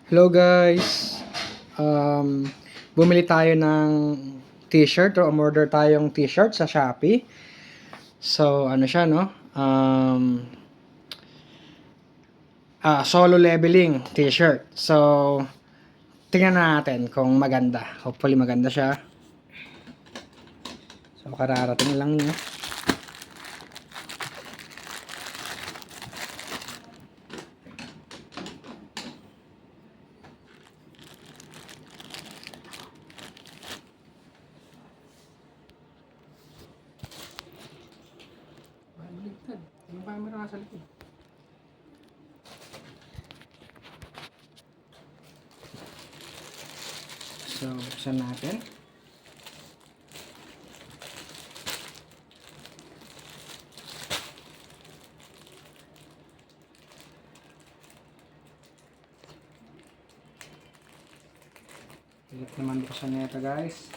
Hello guys! Um, Bumili tayo ng t-shirt o umorder tayong t-shirt sa Shopee. So, ano siya, no? Solo leveling t-shirt. So, tingnan natin kung maganda. Hopefully maganda siya. So, kararating lang niya. Baligtad. Yung camera sa likod. So, buksan natin. Hirap naman buksan nito guys.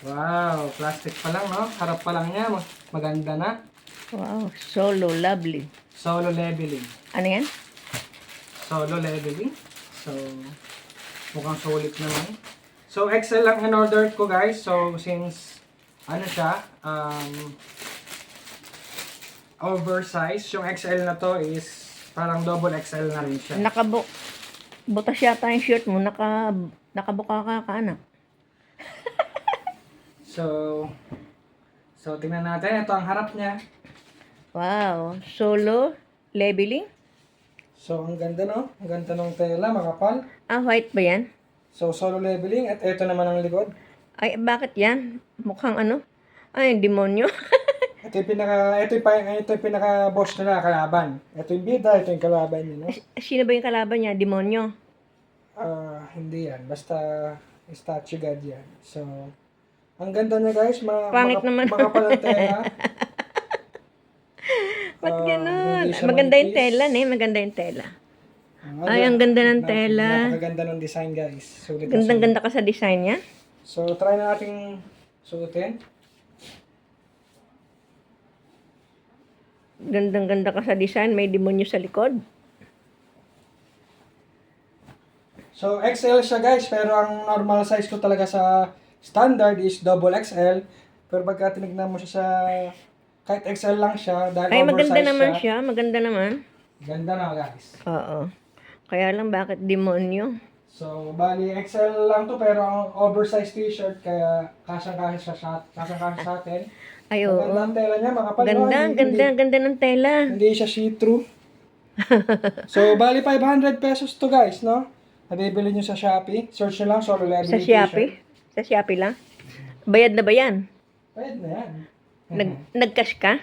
Wow, plastic pa lang, no? Harap pa lang niya, maganda na. Wow, solo lovely. Solo leveling. Ano yan? Solo leveling. So, mukhang sulit naman. So, XL lang in-order ko guys. So, since, ano siya, oversize. Yung XL na to is parang double XL na rin siya. Butas yata yung shirt mo. Nakabuka ka anak. So, tingnan natin. Ito ang harap niya. Wow, solo leveling? So, ang ganda, no? Ang ganda ng tela, makapal. White ba yan? So, solo leveling. At ito naman ang likod. Ay, bakit yan? Mukhang ano? Ay, demonyo. Ito yung pinaka-boss nila, kalaban. Ito yung bida, ito yung kalaban niya, no? Sino ba yung kalaban niya? Demonyo? Hindi yan. Basta statue god yan. So, ang ganda niya guys. Pangit naman. Makapalang tela. Ba't ganun? Hindi siya Maganda yung manipis. tela, maganda yung tela. Ay, ang ganda ng tela. Napakaganda ng design guys. Sulit na sulit. Gandang-ganda ka sa design niya. So, try na nating suotin. Gandang-ganda ka sa design. May demonyo sa likod. So, XL siya guys. Pero ang normal size ko talaga sa standard is double XL. Pero pagka tinignan mo siya sa kahit XL lang siya, dahil Ay, oversize maganda naman siya. Maganda naman. Ganda na guys. Oo. Kaya lang, bakit demonyo? So, bali XL lang to pero ang oversized t-shirt kaya kasang-kasya sa atin. Ay, oo. Maganda ang tela niya, makapal. Ganda, ganda ng tela. Hindi siya see-through. So, bali 500 pesos to guys, no? Nabibili nyo sa Shopee. Search nyo lang, solo leveling Sa Shopee? Sa Shopee lang? Bayad na ba yan? Bayad na yan. Nag-cash ka?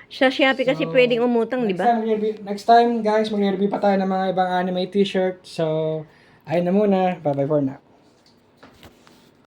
Sa Shopee kasi So, pwedeng umutang, di ba? Next time guys, mag-review pa tayo ng mga ibang anime t-shirt. So, ayun na muna. Bye-bye for now.